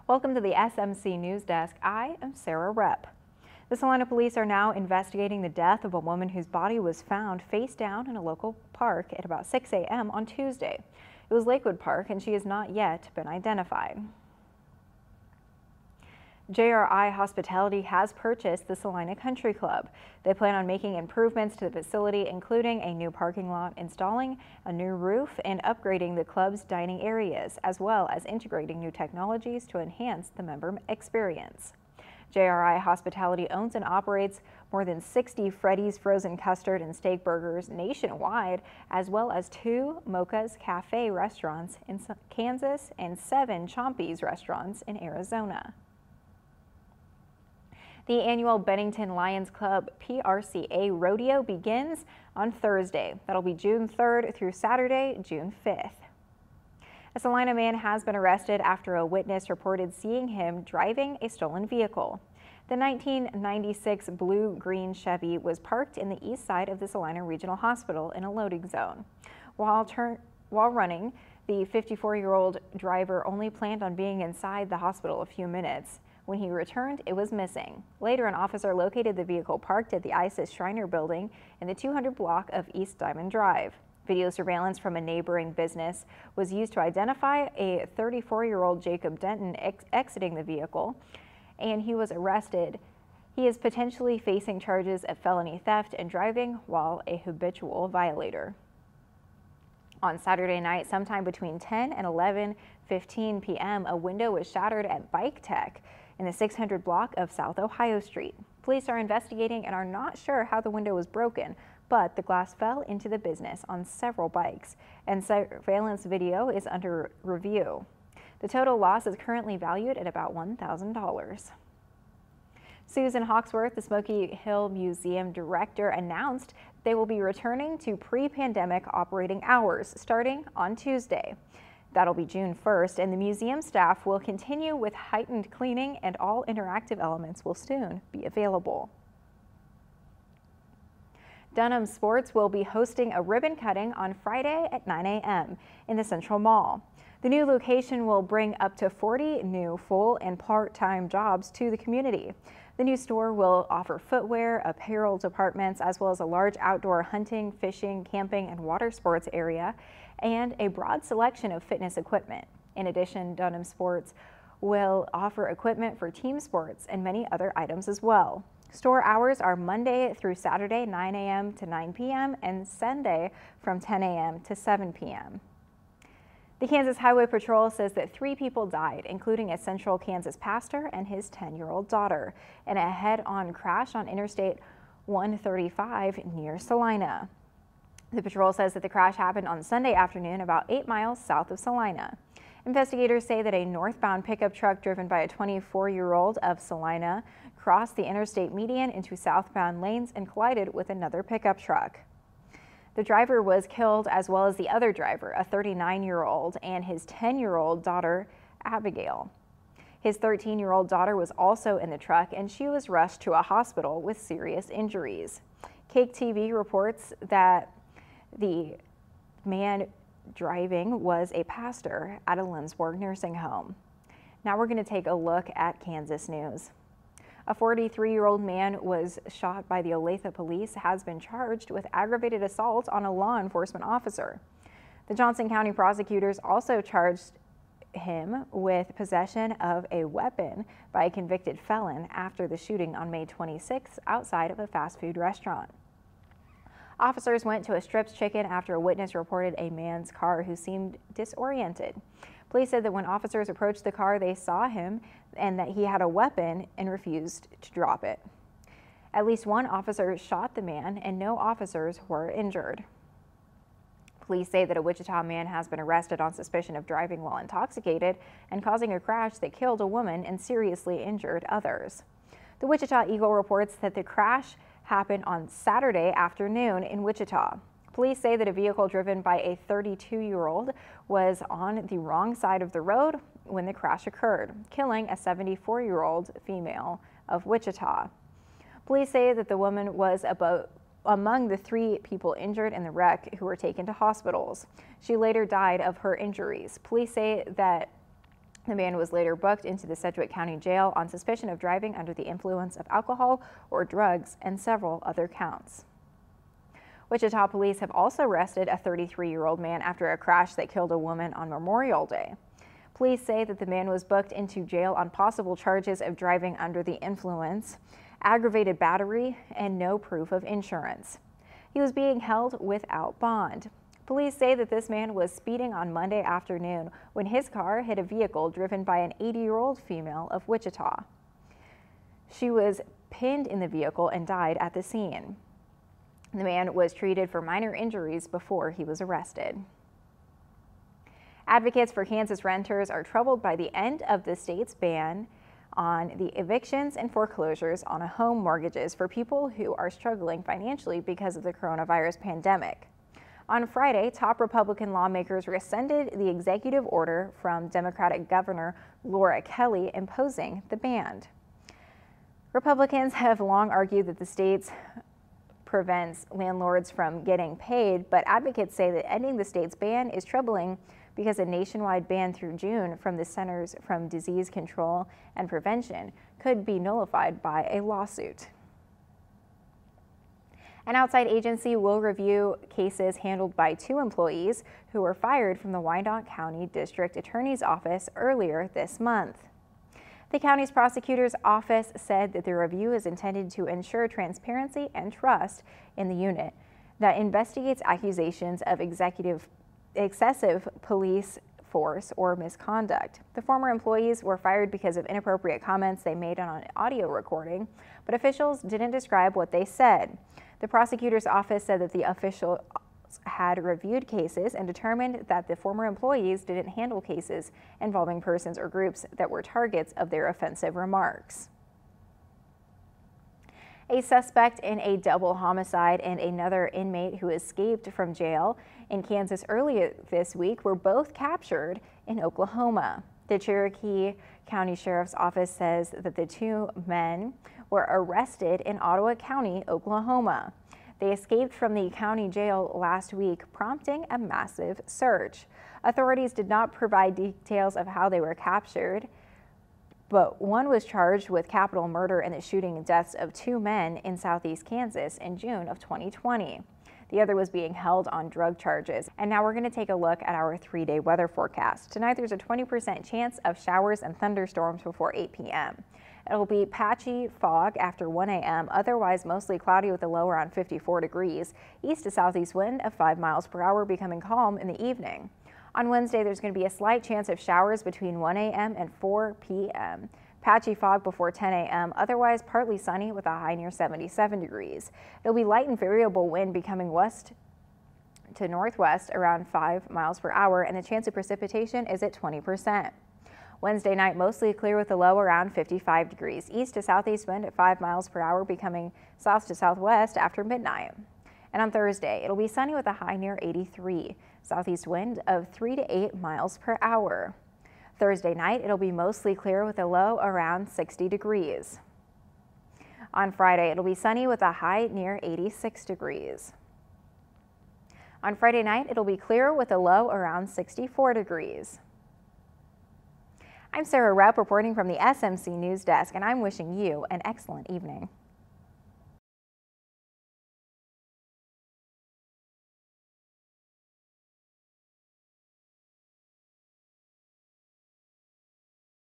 Welcome to the SMC News Desk. I am Sarah Repp. The Salina police are now investigating the death of a woman whose body was found face down in a local park at about 6 a.m. on Tuesday. It was Lakewood Park, and she has not yet been identified. JRI Hospitality has purchased the Salina Country Club. They plan on making improvements to the facility, including a new parking lot, installing a new roof, and upgrading the club's dining areas, as well as integrating new technologies to enhance the member experience. JRI Hospitality owns and operates more than 60 Freddy's frozen custard and steak burgers nationwide, as well as 2 Mocha's Cafe restaurants in Kansas and 7 Chompy's restaurants in Arizona. The annual Bennington Lions Club PRCA Rodeo begins on Thursday. That'll be June 3rd through Saturday, June 5th. A Salina man has been arrested after a witness reported seeing him driving a stolen vehicle. The 1996 blue-green Chevy was parked in the east side of the Salina Regional Hospital in a loading zone. While running, the 54-year-old driver only planned on being inside the hospital a few minutes. When he returned, it was missing. Later, an officer located the vehicle parked at the ISIS Shriner building in the 200 block of East Diamond Drive. Video surveillance from a neighboring business was used to identify a 34-year-old Jacob Denton exiting the vehicle, and he was arrested. He is potentially facing charges of felony theft and driving while a habitual violator. On Saturday night, sometime between 10 and 11:15 p.m., a window was shattered at Bike Tech in the 600 block of South Ohio Street. Police are investigating and are not sure how the window was broken, but the glass fell into the business on several bikes, and surveillance video is under review. The total loss is currently valued at about $1,000. Susan Hawksworth, the Smoky Hill Museum director, announced they will be returning to pre-pandemic operating hours starting on Tuesday. That'll be June 1st, and the museum staff will continue with heightened cleaning, and all interactive elements will soon be available. Dunham Sports will be hosting a ribbon cutting on Friday at 9 a.m. in the Central Mall. The new location will bring up to 40 new full and part-time jobs to the community. The new store will offer footwear, apparel departments, as well as a large outdoor hunting, fishing, camping, and water sports area, and a broad selection of fitness equipment. In addition, Dunham Sports will offer equipment for team sports and many other items as well. Store hours are Monday through Saturday, 9 a.m. to 9 p.m., and Sunday from 10 a.m. to 7 p.m. The Kansas Highway Patrol says that 3 people died, including a Central Kansas pastor and his 10-year-old daughter, in a head-on crash on Interstate 135 near Salina. The patrol says that the crash happened on Sunday afternoon about 8 miles south of Salina. Investigators say that a northbound pickup truck driven by a 24-year-old of Salina crossed the interstate median into southbound lanes and collided with another pickup truck. The driver was killed, as well as the other driver, a 39-year-old, and his 10-year-old daughter, Abigail. His 13-year-old daughter was also in the truck, and she was rushed to a hospital with serious injuries. Cake TV reports that the man driving was a pastor at a Lindsborg nursing home. Now we're going to take a look at Kansas news. A 43-year-old man was shot by the Olathe police, has been charged with aggravated assault on a law enforcement officer. The Johnson County prosecutors also charged him with possession of a weapon by a convicted felon after the shooting on May 26th outside of a fast food restaurant. Officers went to a Strips Chicken after a witness reported a man's car who seemed disoriented. Police said that when officers approached the car, they saw him and that he had a weapon and refused to drop it. At least one officer shot the man, and no officers were injured. Police say that a Wichita man has been arrested on suspicion of driving while intoxicated and causing a crash that killed a woman and seriously injured others. The Wichita Eagle reports that the crash happened on Saturday afternoon in Wichita. Police say that a vehicle driven by a 32-year-old was on the wrong side of the road when the crash occurred, killing a 74-year-old female of Wichita. Police say that the woman was among the 3 people injured in the wreck who were taken to hospitals. She later died of her injuries. Police say that The man was later booked into the Sedgwick County Jail on suspicion of driving under the influence of alcohol or drugs and several other counts. Wichita police have also arrested a 33-year-old man after a crash that killed a woman on Memorial Day. Police say that the man was booked into jail on possible charges of driving under the influence, aggravated battery, and no proof of insurance. He was being held without bond. Police say that this man was speeding on Monday afternoon when his car hit a vehicle driven by an 80-year-old female of Wichita. She was pinned in the vehicle and died at the scene. The man was treated for minor injuries before he was arrested. Advocates for Kansas renters are troubled by the end of the state's ban on the evictions and foreclosures on home mortgages for people who are struggling financially because of the coronavirus pandemic. On Friday, top Republican lawmakers rescinded the executive order from Democratic Governor Laura Kelly imposing the ban. Republicans have long argued that the state prevents landlords from getting paid, but advocates say that ending the state's ban is troubling because a nationwide ban through June from the Centers for Disease Control and Prevention could be nullified by a lawsuit. An outside agency will review cases handled by 2 employees who were fired from the Wyandotte County District Attorney's Office earlier this month. The county's prosecutor's office said that the review is intended to ensure transparency and trust in the unit that investigates accusations of excessive police force or misconduct. The former employees were fired because of inappropriate comments they made on an audio recording, but officials didn't describe what they said. The prosecutor's office said that the officials had reviewed cases and determined that the former employees didn't handle cases involving persons or groups that were targets of their offensive remarks. A suspect in a double homicide and another inmate who escaped from jail in Kansas earlier this week were both captured in Oklahoma. The Cherokee County Sheriff's Office says that the 2 men were arrested in Ottawa County, Oklahoma. They escaped from the county jail last week, prompting a massive search. Authorities did not provide details of how they were captured, but one was charged with capital murder in the shooting and deaths of 2 men in southeast Kansas in June of 2020. The other was being held on drug charges. And now we're going to take a look at our 3-day weather forecast. Tonight there's a 20% chance of showers and thunderstorms before 8 p.m. It'll be patchy fog after 1 a.m., otherwise mostly cloudy with a low around 54 degrees. East to southeast wind of 5 miles per hour, becoming calm in the evening. On Wednesday, there's going to be a slight chance of showers between 1 a.m. and 4 p.m. Patchy fog before 10 a.m., otherwise partly sunny with a high near 77 degrees. It'll be light and variable wind becoming west to northwest around 5 miles per hour, and the chance of precipitation is at 20%. Wednesday night, mostly clear with a low around 55 degrees. East to southeast wind at 5 miles per hour, becoming south to southwest after midnight. And on Thursday, it'll be sunny with a high near 83. Southeast wind of 3 to 8 miles per hour. Thursday night, it'll be mostly clear with a low around 60 degrees. On Friday, it'll be sunny with a high near 86 degrees. On Friday night, it'll be clear with a low around 64 degrees. I'm Sarah Repp reporting from the SMC News Desk, and I'm wishing you an excellent evening.